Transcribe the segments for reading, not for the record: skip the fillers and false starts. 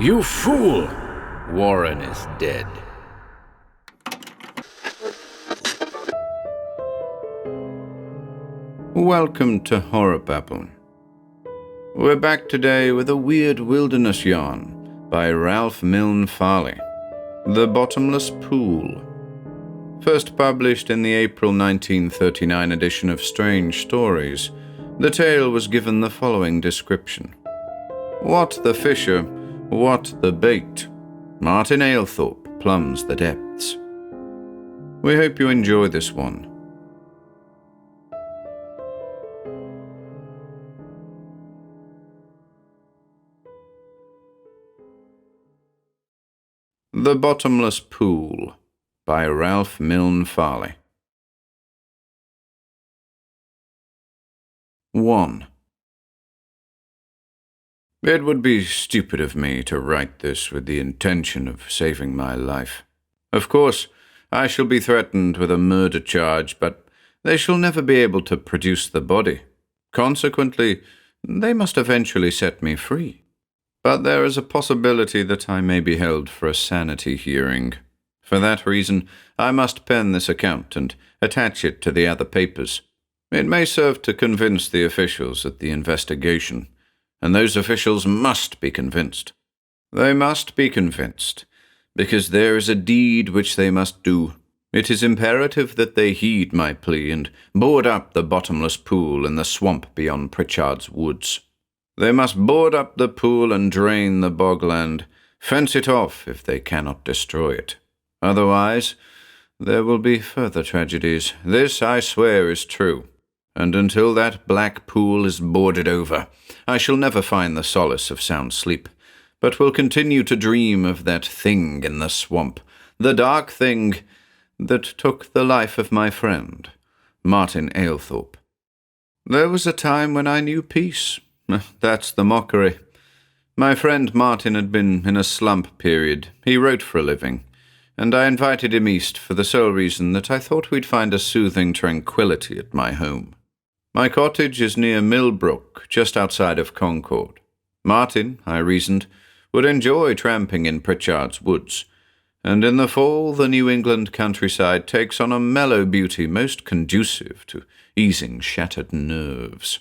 You fool! Warren is dead. Welcome to HorrorBabble. We're back today with a weird wilderness yarn by Ralph Milne Farley, The Bottomless Pool. First published in the April 1939 edition of Strange Stories, the tale was given the following description. What the fisher, what the bait? Martin Aylthorpe plumbs the depths. We hope you enjoy this one. The Bottomless Pool by Ralph Milne Farley. 1. It would be stupid of me to write this with the intention of saving my life. Of course, I shall be threatened with a murder charge, but they shall never be able to produce the body. Consequently, they must eventually set me free. But there is a possibility that I may be held for a sanity hearing. For that reason, I must pen this account and attach it to the other papers. It may serve to convince the officials at the investigation, and those officials must be convinced. They must be convinced, because there is a deed which they must do. It is imperative that they heed my plea and board up the bottomless pool in the swamp beyond Pritchard's woods. They must board up the pool and drain the bogland, fence it off if they cannot destroy it. Otherwise, there will be further tragedies. This, I swear, is true. And until that black pool is boarded over, I shall never find the solace of sound sleep, but will continue to dream of that thing in the swamp, the dark thing that took the life of my friend, Martin Aylthorpe. There was a time when I knew peace. That's the mockery. My friend Martin had been in a slump period. He wrote for a living, and I invited him east for the sole reason that I thought we'd find a soothing tranquility at my home. My cottage is near Millbrook, just outside of Concord. Martin, I reasoned, would enjoy tramping in Pritchard's woods, and in the fall the New England countryside takes on a mellow beauty most conducive to easing shattered nerves.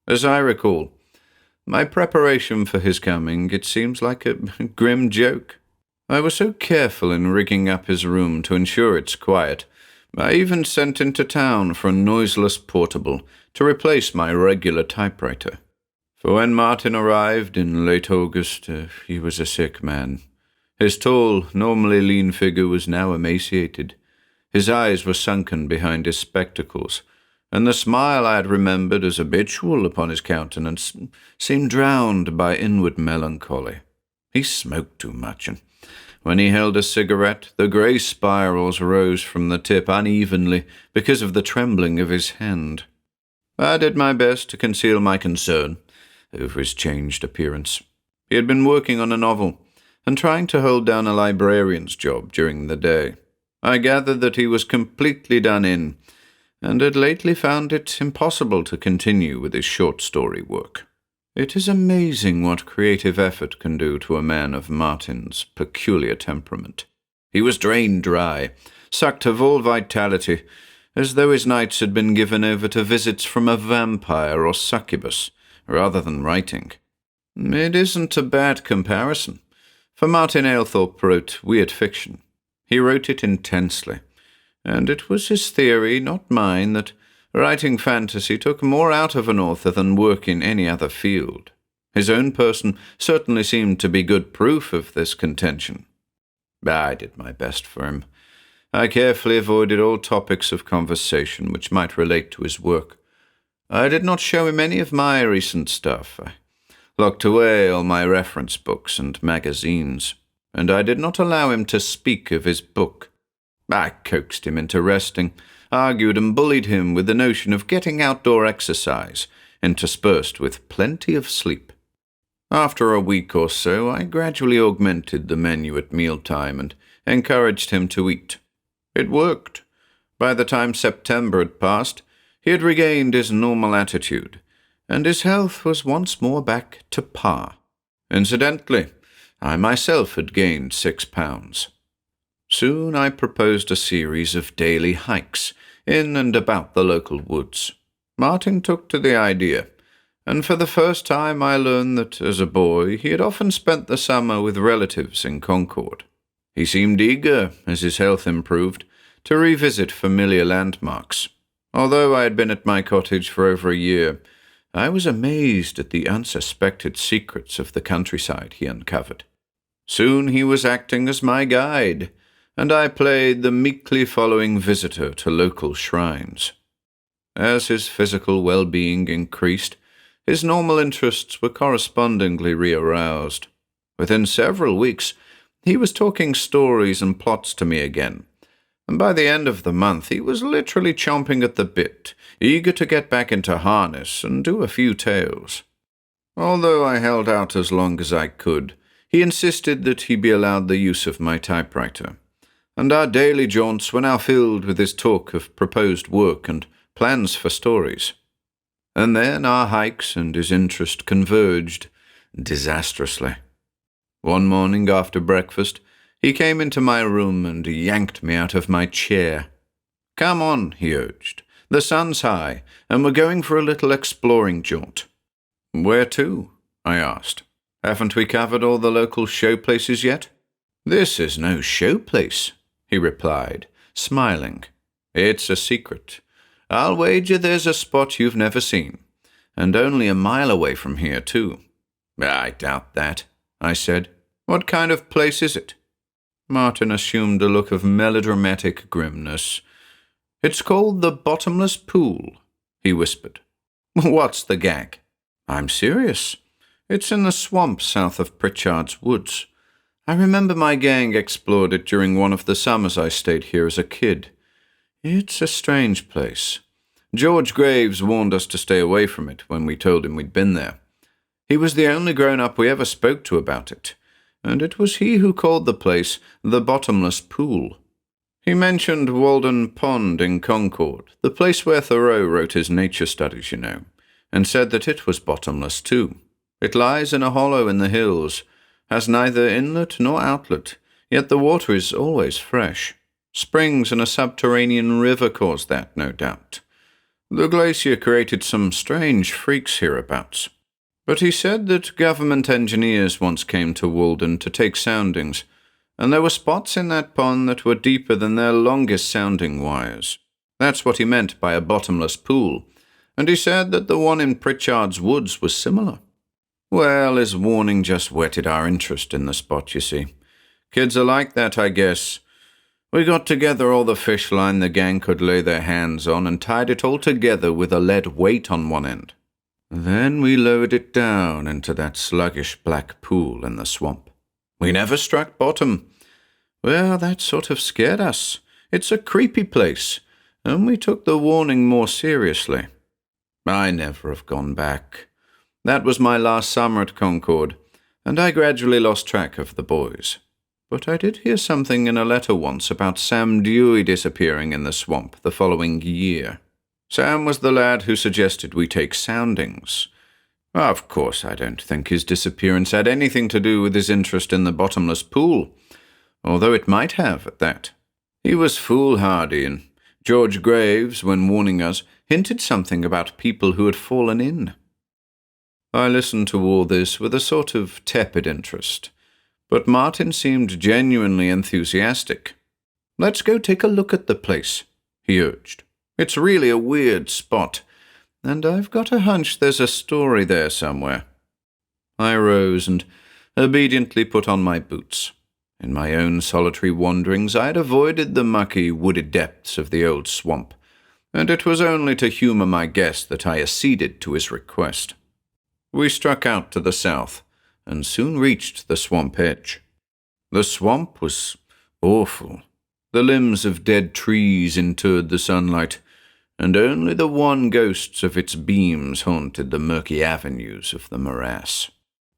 As I recall, my preparation for his coming, it seems like a grim joke. I was so careful in rigging up his room to ensure its quiet, I even sent into town for a noiseless portable to replace my regular typewriter. For when Martin arrived in late August, he was a sick man. His tall, normally lean figure was now emaciated. His eyes were sunken behind his spectacles, and the smile I had remembered as habitual upon his countenance seemed drowned by inward melancholy. He smoked too much, and when he held a cigarette, the grey spirals rose from the tip unevenly because of the trembling of his hand. I did my best to conceal my concern over his changed appearance. He had been working on a novel and trying to hold down a librarian's job during the day. I gathered that he was completely done in, and had lately found it impossible to continue with his short story work. It is amazing what creative effort can do to a man of Martin's peculiar temperament. He was drained dry, sucked of all vitality, as though his nights had been given over to visits from a vampire or succubus, rather than writing. It isn't a bad comparison, for Martin Aylthorpe wrote weird fiction. He wrote it intensely, and it was his theory, not mine, that writing fantasy took more out of an author than work in any other field. His own person certainly seemed to be good proof of this contention. I did my best for him. I carefully avoided all topics of conversation which might relate to his work. I did not show him any of my recent stuff. I locked away all my reference books and magazines, and I did not allow him to speak of his book. I coaxed him into resting, argued and bullied him with the notion of getting outdoor exercise, interspersed with plenty of sleep. After a week or so, I gradually augmented the menu at mealtime and encouraged him to eat. It worked. By the time September had passed, he had regained his normal attitude, and his health was once more back to par. Incidentally, I myself had gained 6 pounds. Soon I proposed a series of daily hikes in and about the local woods. Martin took to the idea, and for the first time I learned that, as a boy, he had often spent the summer with relatives in Concord. He seemed eager, as his health improved, to revisit familiar landmarks. Although I had been at my cottage for over a year, I was amazed at the unsuspected secrets of the countryside he uncovered. Soon he was acting as my guide, and I played the meekly following visitor to local shrines. As his physical well-being increased, his normal interests were correspondingly rearoused. Within several weeks, he was talking stories and plots to me again, and by the end of the month he was literally chomping at the bit, eager to get back into harness and do a few tales. Although I held out as long as I could, he insisted that he be allowed the use of my typewriter, and our daily jaunts were now filled with his talk of proposed work and plans for stories. And then our hikes and his interest converged disastrously. One morning after breakfast, he came into my room and yanked me out of my chair. "Come on," he urged. "The sun's high, and we're going for a little exploring jaunt." "Where to?" I asked. "Haven't we covered all the local show places yet?" "This is no show place," he replied, smiling. "It's a secret. I'll wager there's a spot you've never seen, and only a mile away from here, too." "I doubt that," I said. "What kind of place is it?" Martin assumed a look of melodramatic grimness. "It's called the Bottomless Pool," he whispered. "What's the gag?" "I'm serious. It's in the swamp south of Pritchard's Woods. I remember my gang explored it during one of the summers I stayed here as a kid. It's a strange place. George Graves warned us to stay away from it when we told him we'd been there. He was the only grown-up we ever spoke to about it, and it was he who called the place the Bottomless Pool. He mentioned Walden Pond in Concord, the place where Thoreau wrote his nature studies, you know, and said that it was bottomless too. It lies in a hollow in the hills, has neither inlet nor outlet, yet the water is always fresh. Springs and a subterranean river caused that, no doubt. The glacier created some strange freaks hereabouts. But he said that government engineers once came to Walden to take soundings, and there were spots in that pond that were deeper than their longest sounding wires. That's what he meant by a bottomless pool, and he said that the one in Pritchard's Woods was similar. Well, his warning just whetted our interest in the spot, you see. Kids are like that, I guess. We got together all the fish line the gang could lay their hands on and tied it all together with a lead weight on one end. Then we lowered it down into that sluggish black pool in the swamp. We never struck bottom. Well, that sort of scared us. It's a creepy place, and we took the warning more seriously. I never have gone back. That was my last summer at Concord, and I gradually lost track of the boys. But I did hear something in a letter once about Sam Dewey disappearing in the swamp the following year. Sam was the lad who suggested we take soundings. Of course, I don't think his disappearance had anything to do with his interest in the bottomless pool, although it might have at that. He was foolhardy, and George Graves, when warning us, hinted something about people who had fallen in. I listened to all this with a sort of tepid interest, but Martin seemed genuinely enthusiastic. "Let's go take a look at the place," he urged. "It's really a weird spot, and I've got a hunch there's a story there somewhere." I rose and obediently put on my boots. In my own solitary wanderings I had avoided the mucky, wooded depths of the old swamp, and it was only to humour my guest that I acceded to his request. We struck out to the south, and soon reached the swamp edge. The swamp was awful. The limbs of dead trees interred the sunlight, and only the wan ghosts of its beams haunted the murky avenues of the morass.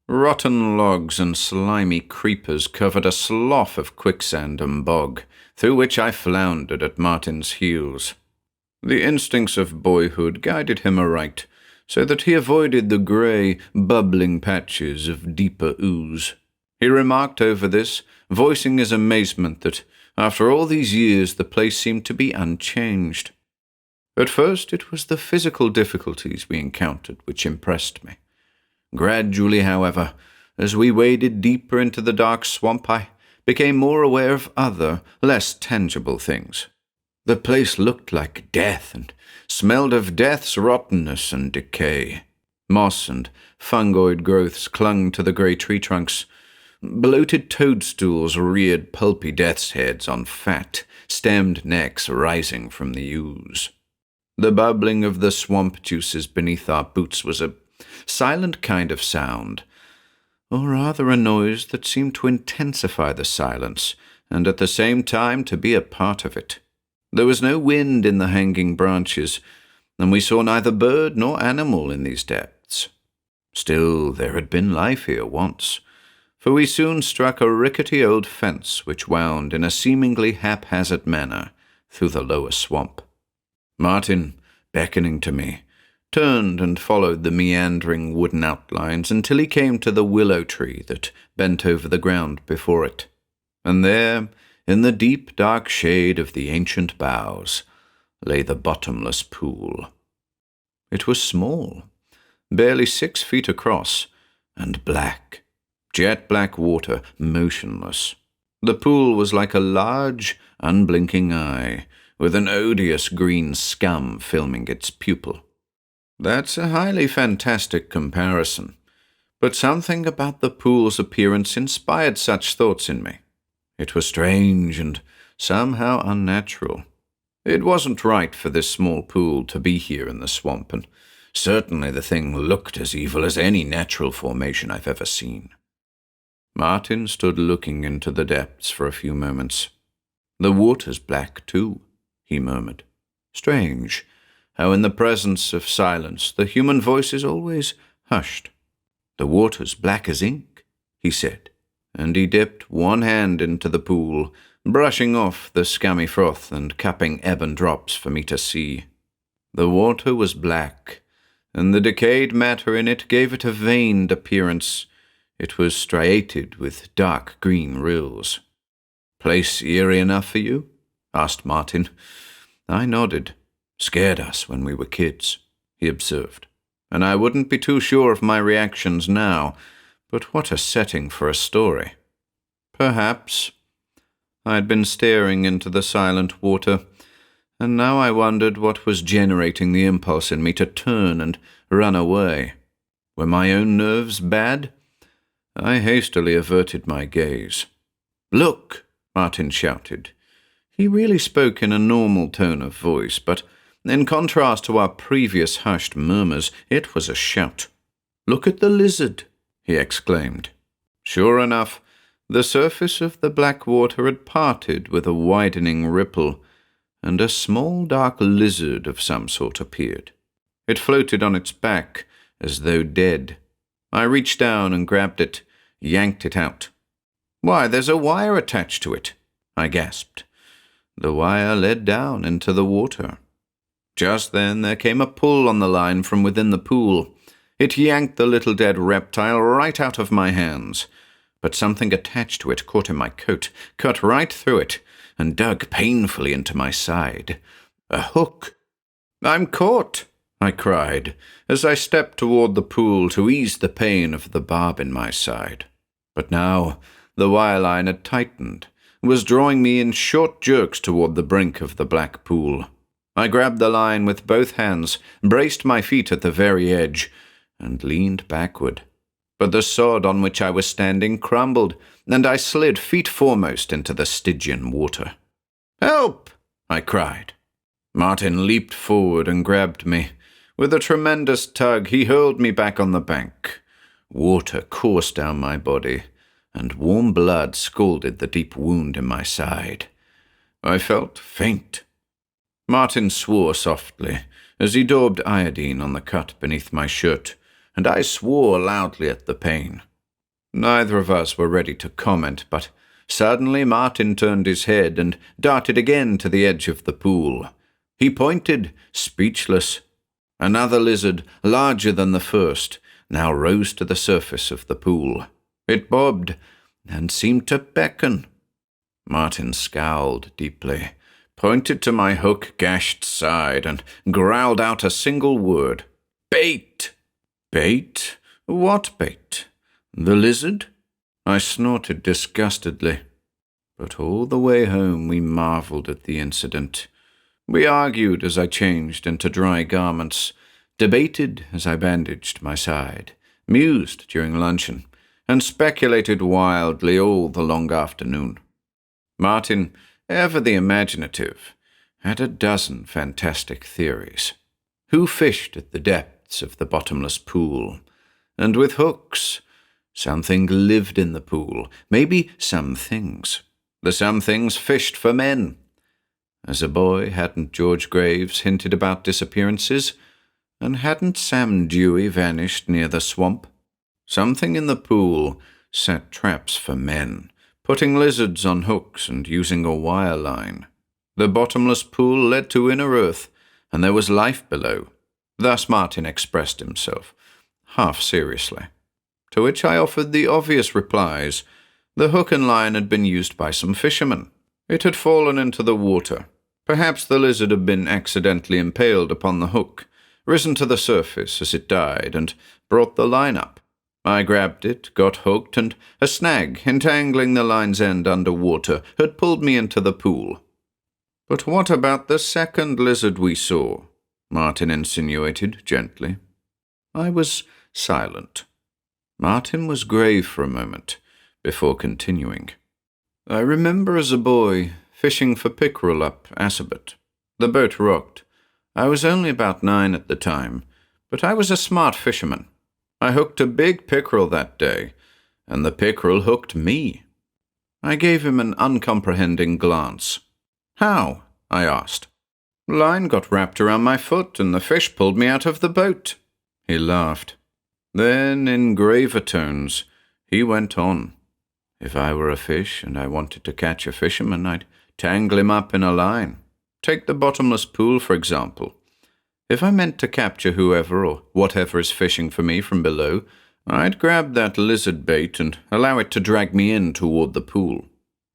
Rotten logs and slimy creepers covered a slough of quicksand and bog, through which I floundered at Martin's heels. The instincts of boyhood guided him aright, so that he avoided the grey, bubbling patches of deeper ooze. He remarked over this, voicing his amazement that, after all these years, the place seemed to be unchanged. At first, it was the physical difficulties we encountered which impressed me. Gradually, however, as we waded deeper into the dark swamp, I became more aware of other, less tangible things. The place looked like death and smelled of death's rottenness and decay. Moss and fungoid growths clung to the grey tree trunks. Bloated toadstools reared pulpy death's heads on fat, stemmed necks rising from the ooze. The bubbling of the swamp juices beneath our boots was a silent kind of sound, or rather a noise that seemed to intensify the silence, and at the same time to be a part of it. There was no wind in the hanging branches, and we saw neither bird nor animal in these depths. Still, there had been life here once, for we soon struck a rickety old fence which wound in a seemingly haphazard manner through the lower swamp. Martin, beckoning to me, turned and followed the meandering wooden outlines until he came to the willow tree that bent over the ground before it, and there, in the deep dark shade of the ancient boughs, lay the bottomless pool. It was small, barely 6 feet across, and black, jet-black water, motionless. The pool was like a large, unblinking eye, with an odious green scum filming its pupil. That's a highly fantastic comparison, but something about the pool's appearance inspired such thoughts in me. It was strange and somehow unnatural. It wasn't right for this small pool to be here in the swamp, and certainly the thing looked as evil as any natural formation I've ever seen. Martin stood looking into the depths for a few moments. "The water's black, too," he murmured. "Strange, how in the presence of silence the human voice is always hushed. The water's black as ink," he said, and he dipped one hand into the pool, brushing off the scummy froth and cupping ebon drops for me to see. The water was black, and the decayed matter in it gave it a veined appearance. It was striated with dark green rills. "Place eerie enough for you?" asked Martin. I nodded. "Scared us when we were kids," he observed, "and I wouldn't be too sure of my reactions now, but what a setting for a story." Perhaps. I'd been staring into the silent water, and now I wondered what was generating the impulse in me to turn and run away. Were my own nerves bad? I hastily averted my gaze. "Look!" Martin shouted. He really spoke in a normal tone of voice, but in contrast to our previous hushed murmurs, it was a shout. "Look at the lizard!" he exclaimed. Sure enough, the surface of the black water had parted with a widening ripple, and a small dark lizard of some sort appeared. It floated on its back, as though dead. I reached down and grabbed it, yanked it out. "Why, there's a wire attached to it," I gasped. The wire led down into the water. Just then there came a pull on the line from within the pool. It yanked the little dead reptile right out of my hands, but something attached to it caught in my coat, cut right through it, and dug painfully into my side. A hook. "I'm caught!" I cried, as I stepped toward the pool to ease the pain of the barb in my side. But now the wire line had tightened, was drawing me in short jerks toward the brink of the black pool. I grabbed the line with both hands, braced my feet at the very edge, and leaned backward. But the sod on which I was standing crumbled, and I slid feet foremost into the Stygian water. "Help!" I cried. Martin leaped forward and grabbed me. With a tremendous tug, he hurled me back on the bank. Water coursed down my body, and warm blood scalded the deep wound in my side. I felt faint. Martin swore softly as he daubed iodine on the cut beneath my shirt, and I swore loudly at the pain. Neither of us were ready to comment, but suddenly Martin turned his head and darted again to the edge of the pool. He pointed, speechless. Another lizard, larger than the first, now rose to the surface of the pool. It bobbed, and seemed to beckon. Martin scowled deeply, pointed to my hook-gashed side, and growled out a single word. "Bait!" "Bait? What bait? The lizard?" I snorted disgustedly. But all the way home we marveled at the incident. We argued as I changed into dry garments, debated as I bandaged my side, mused during luncheon, and speculated wildly all the long afternoon. Martin, ever the imaginative, had a dozen fantastic theories. Who fished at the depths of the bottomless pool? And with hooks, something lived in the pool, maybe some things. The some things fished for men. As a boy, hadn't George Graves hinted about disappearances? And hadn't Sam Dewey vanished near the swamp? Something in the pool set traps for men, putting lizards on hooks and using a wire line. The bottomless pool led to inner earth, and there was life below. Thus Martin expressed himself, half seriously. To which I offered the obvious replies. The hook and line had been used by some fishermen. It had fallen into the water. Perhaps the lizard had been accidentally impaled upon the hook, risen to the surface as it died, and brought the line up. I grabbed it, got hooked, and a snag, entangling the line's end under water, had pulled me into the pool. "But what about the second lizard we saw?" Martin insinuated gently. I was silent. Martin was grave for a moment, before continuing. "I remember as a boy fishing for pickerel up Assabet. The boat rocked. I was only about 9 at the time, but I was a smart fisherman. I hooked a big pickerel that day, and the pickerel hooked me." I gave him an uncomprehending glance. "How?" I asked. "Line got wrapped around my foot, and the fish pulled me out of the boat." He laughed. Then, in graver tones, he went on. "If I were a fish and I wanted to catch a fisherman, I'd tangle him up in a line. Take the bottomless pool, for example. If I meant to capture whoever or whatever is fishing for me from below, I'd grab that lizard bait and allow it to drag me in toward the pool.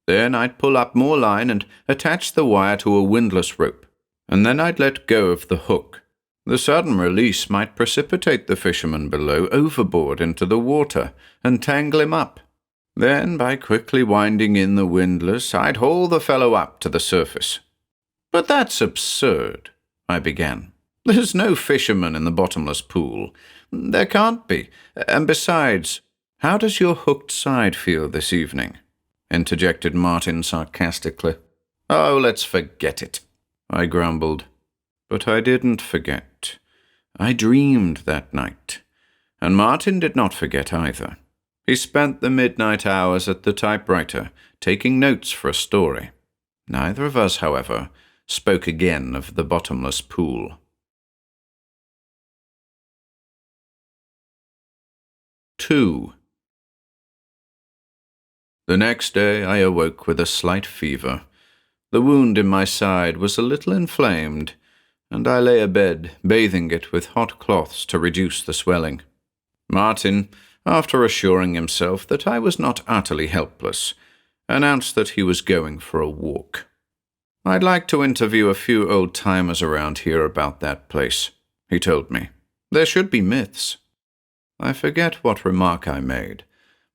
Then I'd pull up more line and attach the wire to a windlass rope, and then I'd let go of the hook. The sudden release might precipitate the fisherman below overboard into the water and tangle him up. Then, by quickly winding in the windlass, I'd haul the fellow up to the surface." "But that's absurd," I began. "There's no fisherman in the bottomless pool. There can't be. And besides, how does your hooked side feel this evening?" interjected Martin sarcastically. "Oh, let's forget it," I grumbled. But I didn't forget. I dreamed that night, and Martin did not forget either. He spent the midnight hours at the typewriter, taking notes for a story. Neither of us, however, spoke again of the bottomless pool. 2. The next day I awoke with a slight fever. The wound in my side was a little inflamed, and I lay abed, bathing it with hot cloths to reduce the swelling. Martin, after assuring himself that I was not utterly helpless, announced that he was going for a walk. "I'd like to interview a few old-timers around here about that place," he told me. "There should be myths." I forget what remark I made,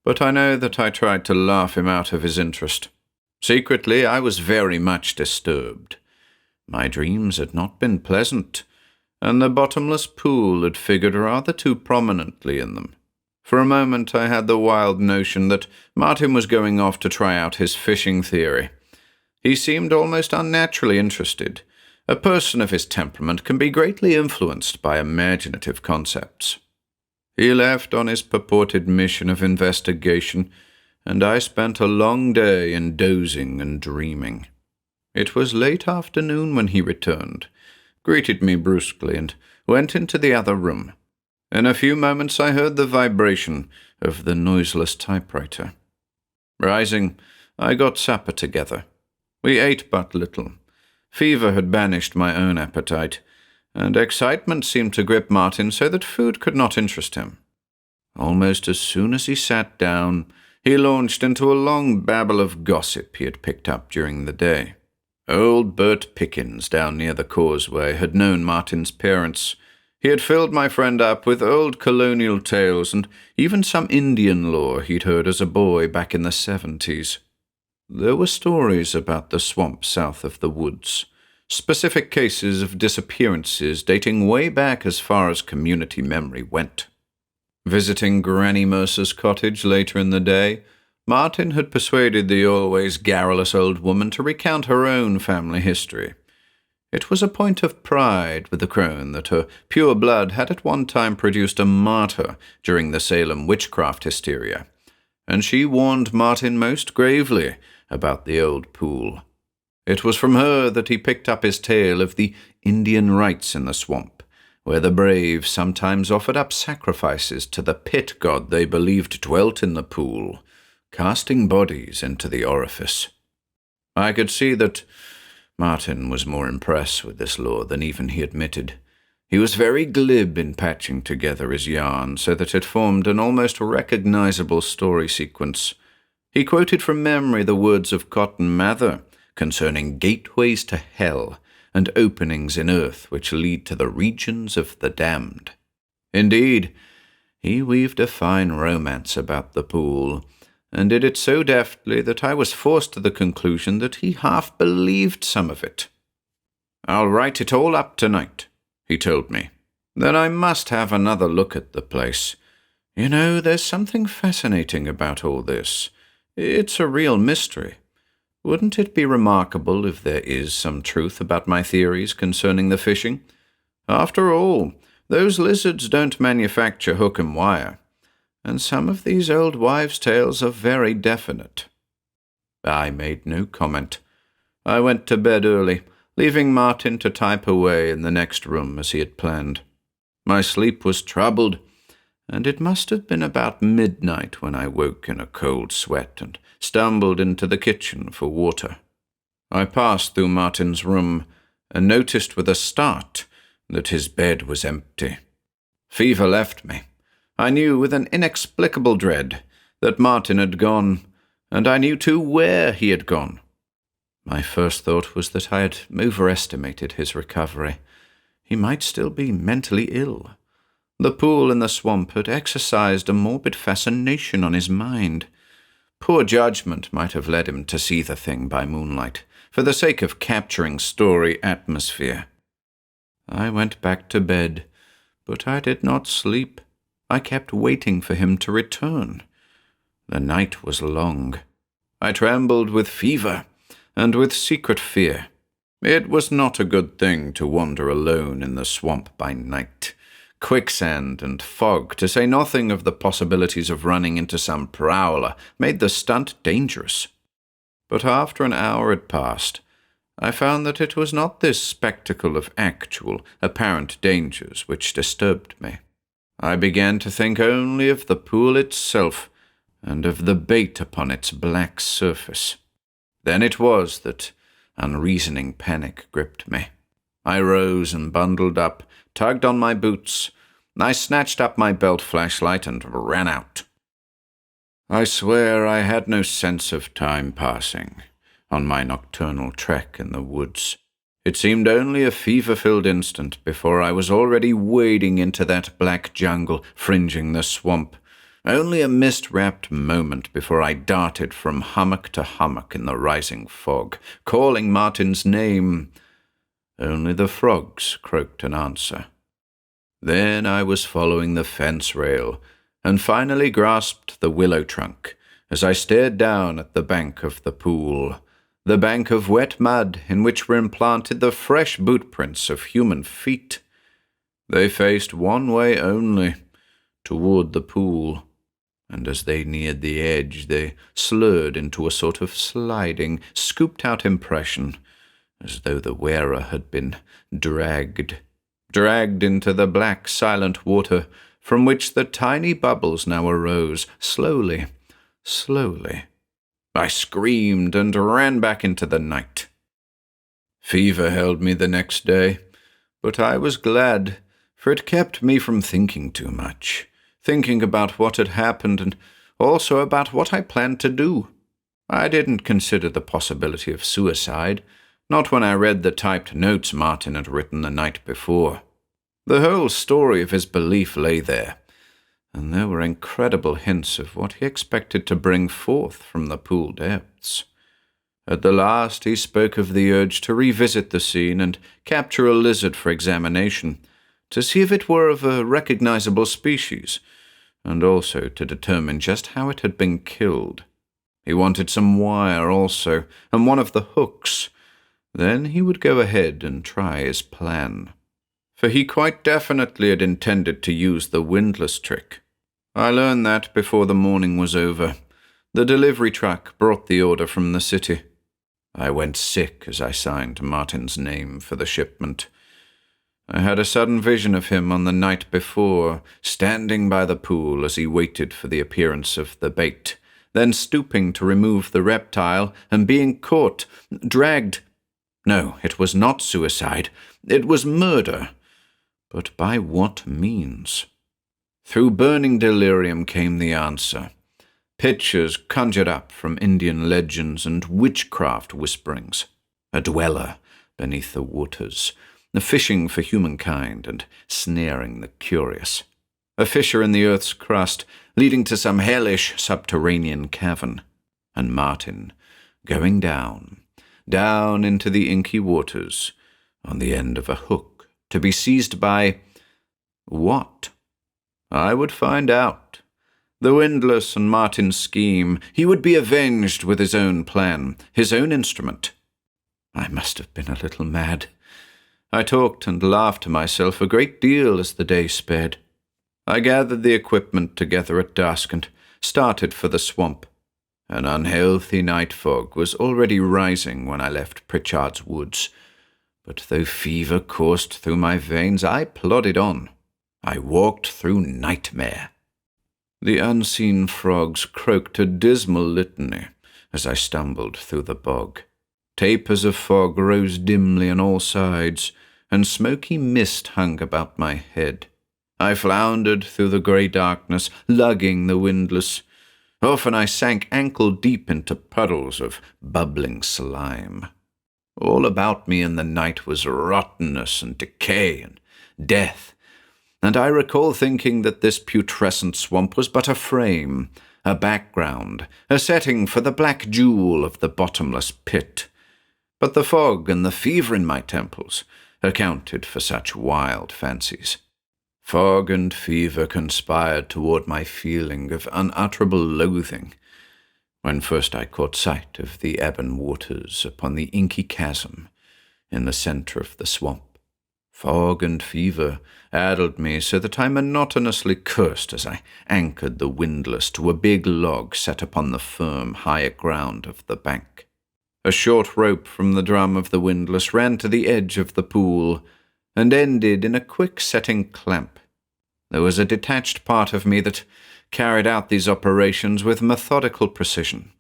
but I know that I tried to laugh him out of his interest. Secretly, I was very much disturbed. My dreams had not been pleasant, and the bottomless pool had figured rather too prominently in them. For a moment I had the wild notion that Martin was going off to try out his fishing theory. He seemed almost unnaturally interested. A person of his temperament can be greatly influenced by imaginative concepts. He left on his purported mission of investigation, and I spent a long day in dozing and dreaming. It was late afternoon when he returned, greeted me brusquely, and went into the other room. In a few moments I heard the vibration of the noiseless typewriter. Rising, I got supper together. We ate but little. Fever had banished my own appetite, and excitement seemed to grip Martin so that food could not interest him. Almost as soon as he sat down, He launched into a long babble of gossip he had picked up during the day. Old Bert Pickens down near the causeway had known Martin's parents. He had filled my friend up with old colonial tales and even some Indian lore he'd heard as a boy back in the 70s. There were stories about the swamp south of the woods, specific cases of disappearances dating way back as far as community memory went. Visiting Granny Mercer's cottage later in the day, Martin had persuaded the always garrulous old woman to recount her own family history. It was a point of pride with the crone that her pure blood had at one time produced a martyr during the Salem witchcraft hysteria, and she warned Martin most gravely about the old pool. It was from her that he picked up his tale of the Indian rites in the swamp, where the brave sometimes offered up sacrifices to the pit god they believed dwelt in the pool, casting bodies into the orifice. I could see that Martin was more impressed with this lore than even he admitted. He was very glib in patching together his yarn so that it formed an almost recognizable story sequence. He quoted from memory the words of Cotton Mather concerning gateways to hell and openings in earth which lead to the regions of the damned. Indeed, he weaved a fine romance about the pool, and did it so deftly that I was forced to the conclusion that he half believed some of it. "I'll write it all up tonight," he told me. "Then I must have another look at the place. You know, there's something fascinating about all this. It's a real mystery. Wouldn't it be remarkable if there is some truth about my theories concerning the fishing? After all, those lizards don't manufacture hook and wire, and some of these old wives' tales are very definite." I made no comment. I went to bed early, leaving Martin to type away in the next room as he had planned. My sleep was troubled, and it must have been about midnight when I woke in a cold sweat and stumbled into the kitchen for water. I passed through Martin's room and noticed with a start that his bed was empty. Fever left me. I knew with an inexplicable dread that Martin had gone, and I knew too where he had gone. My first thought was that I had overestimated his recovery. He might still be mentally ill. The pool in the swamp had exercised a morbid fascination on his mind. Poor judgment might have led him to see the thing by moonlight, for the sake of capturing story atmosphere. I went back to bed, but I did not sleep. I kept waiting for him to return. The night was long. I trembled with fever and with secret fear. It was not a good thing to wander alone in the swamp by night. Quicksand and fog, to say nothing of the possibilities of running into some prowler, made the stunt dangerous. But after an hour had passed, I found that it was not this spectacle of actual, apparent dangers which disturbed me. I began to think only of the pool itself and of the bait upon its black surface. Then it was that unreasoning panic gripped me. I rose and bundled up, tugged on my boots. I snatched up my belt flashlight and ran out. I swear I had no sense of time passing on my nocturnal trek in the woods. It seemed only a fever-filled instant before I was already wading into that black jungle fringing the swamp, only a mist-wrapped moment before I darted from hummock to hummock in the rising fog, calling Martin's name. Only the frogs croaked an answer. Then I was following the fence rail, and finally grasped the willow trunk as I stared down at the bank of the pool, the bank of wet mud in which were implanted the fresh bootprints of human feet. They faced one way only, toward the pool, and as they neared the edge they slurred into a sort of sliding, scooped-out impression, as though the wearer had been dragged into the black, silent water from which the tiny bubbles now arose, slowly. I screamed and ran back into the night. Fever held me the next day, but I was glad, for it kept me from thinking too much, thinking about what had happened and also about what I planned to do. I didn't consider the possibility of suicide, not when I read the typed notes Martin had written the night before. The whole story of his belief lay there, and there were incredible hints of what he expected to bring forth from the pool depths. At the last, he spoke of the urge to revisit the scene and capture a lizard for examination, to see if it were of a recognizable species, and also to determine just how it had been killed. He wanted some wire also, and one of the hooks. Then he would go ahead and try his plan. For he quite definitely had intended to use the windlass trick. I learned that before the morning was over. The delivery truck brought the order from the city. I went sick as I signed Martin's name for the shipment. I had a sudden vision of him on the night before, standing by the pool as he waited for the appearance of the bait, then stooping to remove the reptile and being caught, dragged. No, it was not suicide. It was murder. But by what means? Through burning delirium came the answer. Pictures conjured up from Indian legends and witchcraft whisperings. A dweller beneath the waters, fishing for humankind and snaring the curious. A fissure in the earth's crust, leading to some hellish subterranean cavern. And Martin, going down into the inky waters, on the end of a hook, to be seized by what? I would find out. The windlass and Martin's scheme, he would be avenged with his own plan, his own instrument. I must have been a little mad. I talked and laughed to myself a great deal as the day sped. I gathered the equipment together at dusk and started for the swamp. An unhealthy night fog was already rising when I left Pritchard's woods, but though fever coursed through my veins, I plodded on. I walked through nightmare. The unseen frogs croaked a dismal litany as I stumbled through the bog. Tapers of fog rose dimly on all sides, and smoky mist hung about my head. I floundered through the grey darkness, lugging the windlass. Often I sank ankle-deep into puddles of bubbling slime. All about me in the night was rottenness and decay and death, and I recall thinking that this putrescent swamp was but a frame, a background, a setting for the black jewel of the bottomless pit. But the fog and the fever in my temples accounted for such wild fancies. Fog and fever conspired toward my feeling of unutterable loathing, when first I caught sight of the ebon waters upon the inky chasm in the center of the swamp. Fog and fever addled me so that I monotonously cursed as I anchored the windlass to a big log set upon the firm, higher ground of the bank. A short rope from the drum of the windlass ran to the edge of the pool and ended in a quick-setting clamp. There was a detached part of me that carried out these operations with methodical precision,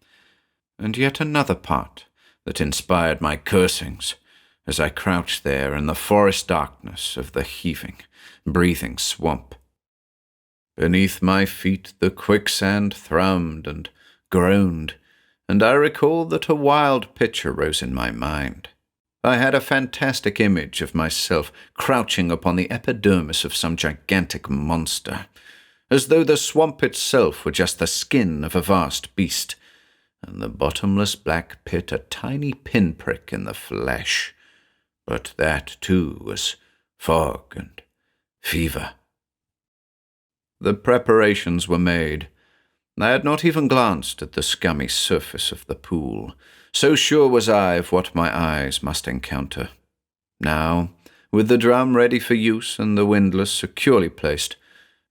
and yet another part that inspired my cursings as I crouched there in the forest darkness of the heaving, breathing swamp. Beneath my feet the quicksand thrummed and groaned, and I recalled that a wild picture rose in my mind. I had a fantastic image of myself crouching upon the epidermis of some gigantic monster, as though the swamp itself were just the skin of a vast beast, and the bottomless black pit a tiny pinprick in the flesh. But that, too, was fog and fever. The preparations were made. I had not even glanced at the scummy surface of the pool, so sure was I of what my eyes must encounter. Now, with the drum ready for use and the windlass securely placed,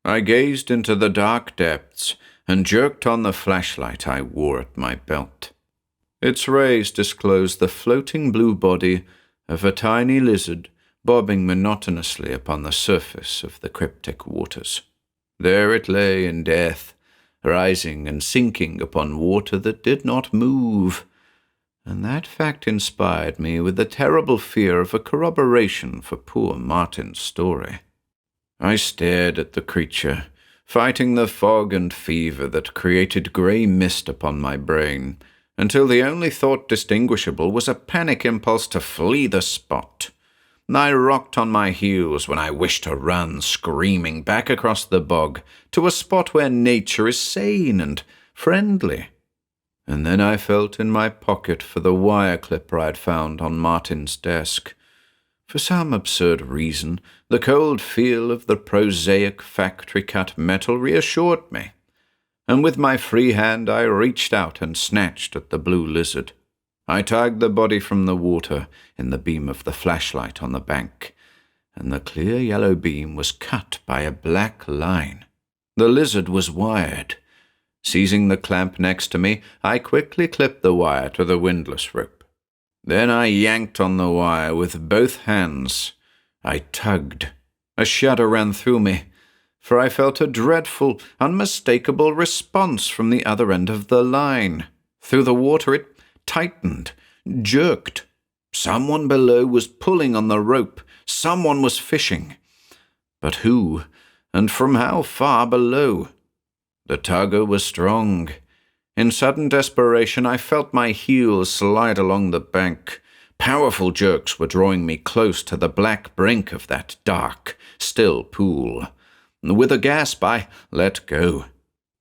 I gazed into the dark depths and jerked on the flashlight I wore at my belt. Its rays disclosed the floating blue body of a tiny lizard bobbing monotonously upon the surface of the cryptic waters. There it lay in death, rising and sinking upon water that did not move, and that fact inspired me with the terrible fear of a corroboration for poor Martin's story. I stared at the creature, fighting the fog and fever that created grey mist upon my brain, until the only thought distinguishable was a panic impulse to flee the spot. I rocked on my heels when I wished to run screaming back across the bog to a spot where nature is sane and friendly. And then I felt in my pocket for the wire clipper I'd found on Martin's desk. For some absurd reason, the cold feel of the prosaic factory-cut metal reassured me, and with my free hand I reached out and snatched at the blue lizard. I tugged the body from the water in the beam of the flashlight on the bank, and the clear yellow beam was cut by a black line. The lizard was wired. Seizing the clamp next to me, I quickly clipped the wire to the windlass rope. Then I yanked on the wire with both hands. I tugged. A shudder ran through me, for I felt a dreadful, unmistakable response from the other end of the line. Through the water it tightened, jerked. Someone below was pulling on the rope. Someone was fishing. But who, and from how far below? The tugger was strong. In sudden desperation, I felt my heels slide along the bank. Powerful jerks were drawing me close to the black brink of that dark, still pool. With a gasp, I let go.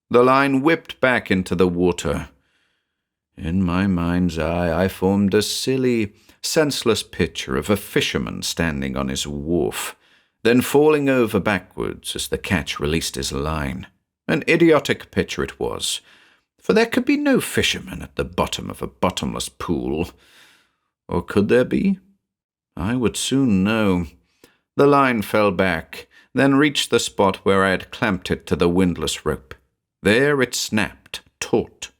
The line whipped back into the water. In my mind's eye, I formed a silly, senseless picture of a fisherman standing on his wharf, then falling over backwards as the catch released his line. An idiotic picture it was, for there could be no fisherman at the bottom of a bottomless pool. Or could there be? I would soon know. The line fell back, then reached the spot where I had clamped it to the windlass rope. There it snapped, taut.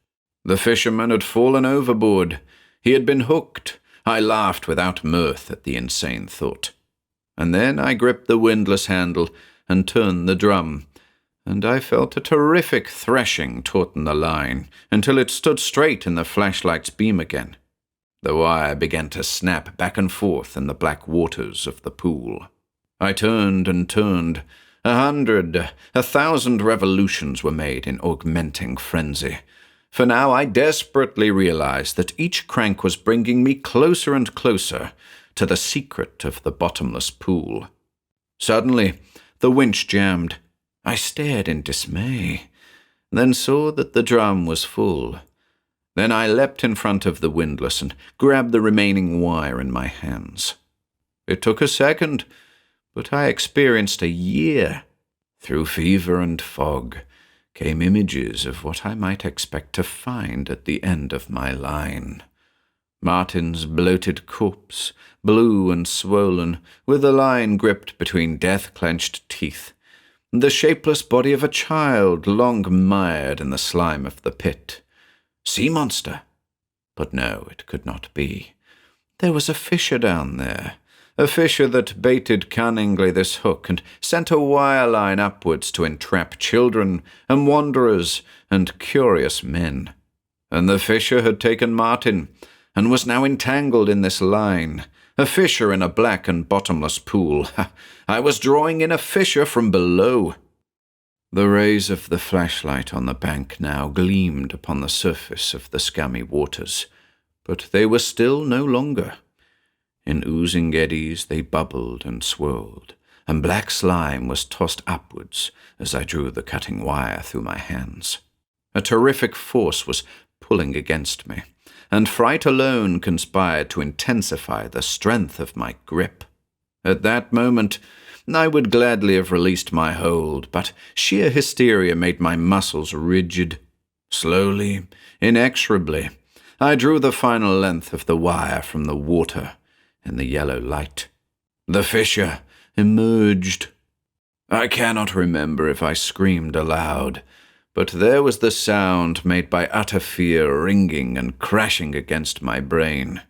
The fisherman had fallen overboard. He had been hooked. I laughed without mirth at the insane thought. And then I gripped the windlass handle and turned the drum, and I felt a terrific threshing tauten the line until it stood straight in the flashlight's beam again. The wire began to snap back and forth in the black waters of the pool. I turned and turned. 100, 1,000 revolutions were made in augmenting frenzy. For now I desperately realized that each crank was bringing me closer and closer to the secret of the bottomless pool. Suddenly, the winch jammed. I stared in dismay, then saw that the drum was full. Then I leapt in front of the windlass and grabbed the remaining wire in my hands. It took a second, but I experienced a year. Through fever and fog came images of what I might expect to find at the end of my line. Martin's bloated corpse, blue and swollen, with the line gripped between death-clenched teeth. The shapeless body of a child, long mired in the slime of the pit. Sea monster? But no, it could not be. There was a fisher down there, a fisher that baited cunningly this hook and sent a wire line upwards to entrap children and wanderers and curious men. And the fisher had taken Martin and was now entangled in this line. A fisher in a black and bottomless pool. I was drawing in a fisher from below. The rays of the flashlight on the bank now gleamed upon the surface of the scummy waters, but they were still no longer. In oozing eddies they bubbled and swirled, and black slime was tossed upwards as I drew the cutting wire through my hands. A terrific force was pulling against me, and fright alone conspired to intensify the strength of my grip. At that moment, I would gladly have released my hold, but sheer hysteria made my muscles rigid. Slowly, inexorably, I drew the final length of the wire from the water in the yellow light. The fisher emerged. I cannot remember if I screamed aloud, but there was the sound made by utter fear ringing and crashing against my brain.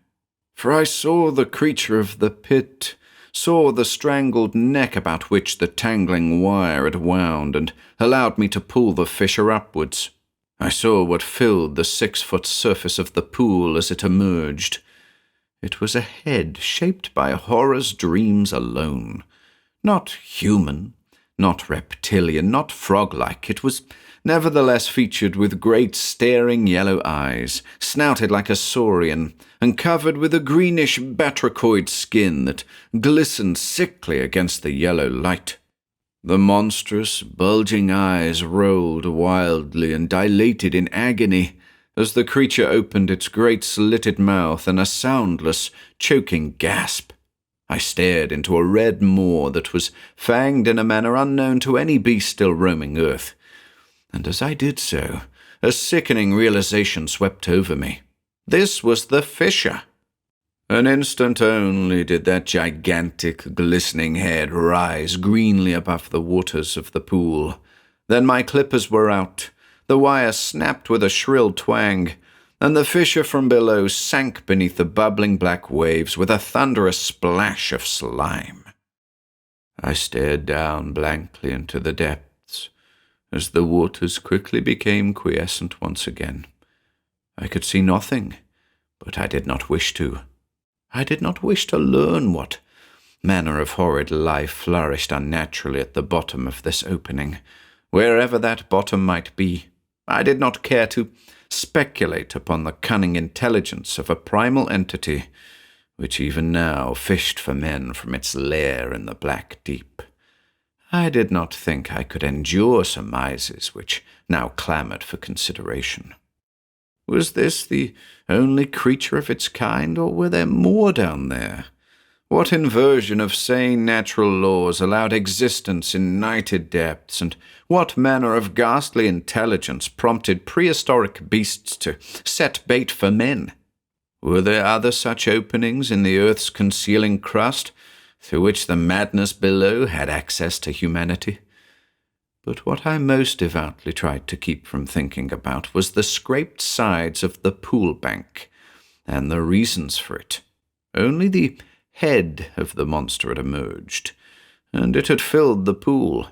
For I saw the creature of the pit, saw the strangled neck about which the tangling wire had wound and allowed me to pull the fisher upwards. I saw what filled the 6-foot surface of the pool as it emerged. It was a head shaped by horror's dreams alone. Not human, Not reptilian, not frog-like, it was nevertheless featured with great staring yellow eyes, snouted like a saurian, and covered with a greenish batrachoid skin that glistened sickly against the yellow light. The monstrous, bulging eyes rolled wildly and dilated in agony as the creature opened its great slitted mouth in a soundless, choking gasp. I stared into a red maw that was fanged in a manner unknown to any beast still roaming earth, and as I did so, a sickening realization swept over me. This was the Fisher. An instant only did that gigantic, glistening head rise greenly above the waters of the pool. Then my clippers were out, the wire snapped with a shrill twang, and the Fisher from below sank beneath the bubbling black waves with a thunderous splash of slime. I stared down blankly into the depths, as the waters quickly became quiescent once again. I could see nothing, but I did not wish to. I did not wish to learn what manner of horrid life flourished unnaturally at the bottom of this opening, wherever that bottom might be. I did not care to speculate upon the cunning intelligence of a primal entity, which even now fished for men from its lair in the black deep. I did not think I could endure surmises which now clamoured for consideration. Was this the only creature of its kind, or were there more down there? What inversion of sane natural laws allowed existence in nighted depths, and what manner of ghastly intelligence prompted prehistoric beasts to set bait for men? Were there other such openings in the earth's concealing crust, through which the madness below had access to humanity? But what I most devoutly tried to keep from thinking about was the scraped sides of the pool bank, and the reasons for it. Only the head of the monster had emerged, and it had filled the pool.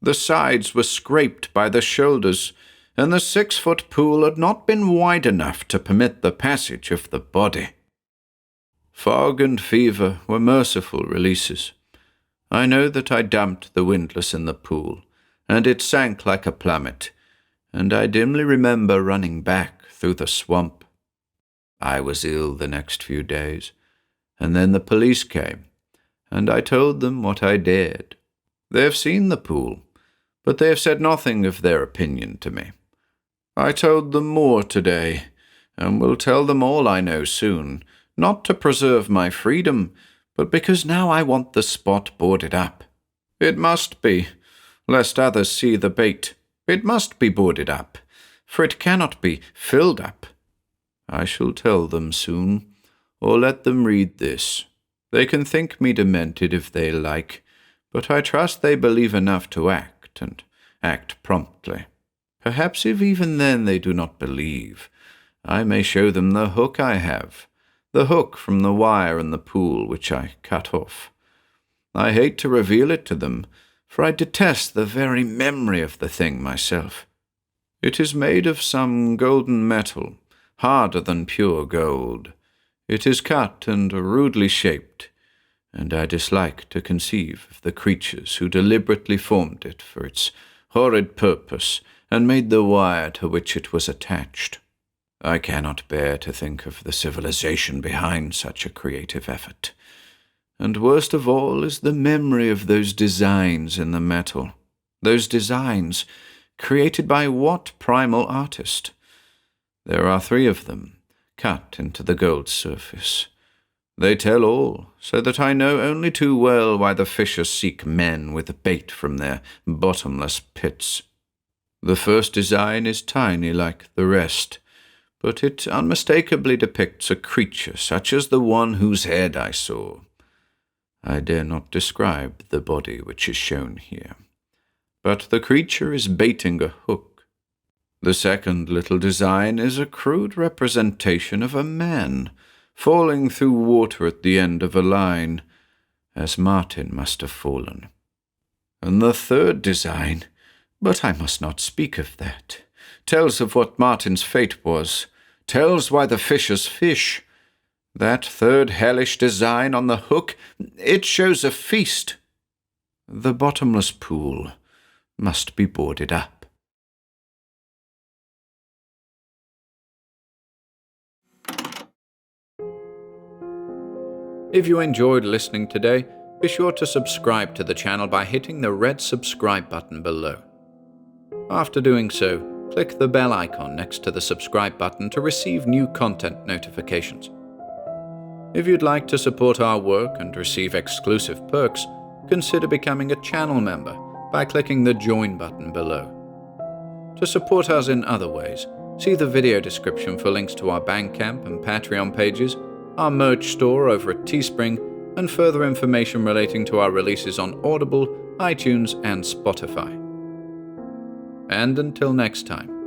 The sides were scraped by the shoulders, and the 6-foot pool had not been wide enough to permit the passage of the body. Fog and fever were merciful releases. I know that I dumped the windlass in the pool, and it sank like a plummet, and I dimly remember running back through the swamp. I was ill the next few days, and then the police came, and I told them what I dared. They have seen the pool, but they have said nothing of their opinion to me. I told them more today, and will tell them all I know soon, not to preserve my freedom, but because now I want the spot boarded up. It must be, lest others see the bait. It must be boarded up, for it cannot be filled up. I shall tell them soon, or let them read this. They can think me demented if they like, but I trust they believe enough to act, and act promptly. Perhaps if even then they do not believe, I may show them the hook I have, the hook from the wire in the pool which I cut off. I hate to reveal it to them, for I detest the very memory of the thing myself. It is made of some golden metal, harder than pure gold. It is cut and rudely shaped, and I dislike to conceive of the creatures who deliberately formed it for its horrid purpose and made the wire to which it was attached. I cannot bear to think of the civilization behind such a creative effort. And worst of all is the memory of those designs in the metal. Those designs, created by what primal artist? There are 3 of them, cut into the gold surface. They tell all, so that I know only too well why the fishers seek men with bait from their bottomless pits. The first design is tiny like the rest, but it unmistakably depicts a creature such as the one whose head I saw. I dare not describe the body which is shown here, but the creature is baiting a hook. The second little design is a crude representation of a man falling through water at the end of a line, as Martin must have fallen. And the third design, but I must not speak of that, tells of what Martin's fate was, tells why the fishers fish. That third hellish design on the hook, it shows a feast. The bottomless pool must be boarded up. If you enjoyed listening today, be sure to subscribe to the channel by hitting the red subscribe button below. After doing so, click the bell icon next to the subscribe button to receive new content notifications. If you'd like to support our work and receive exclusive perks, consider becoming a channel member by clicking the join button below. To support us in other ways, see the video description for links to our Bandcamp and Patreon pages, our merch store over at Teespring, and further information relating to our releases on Audible, iTunes, and Spotify. And until next time,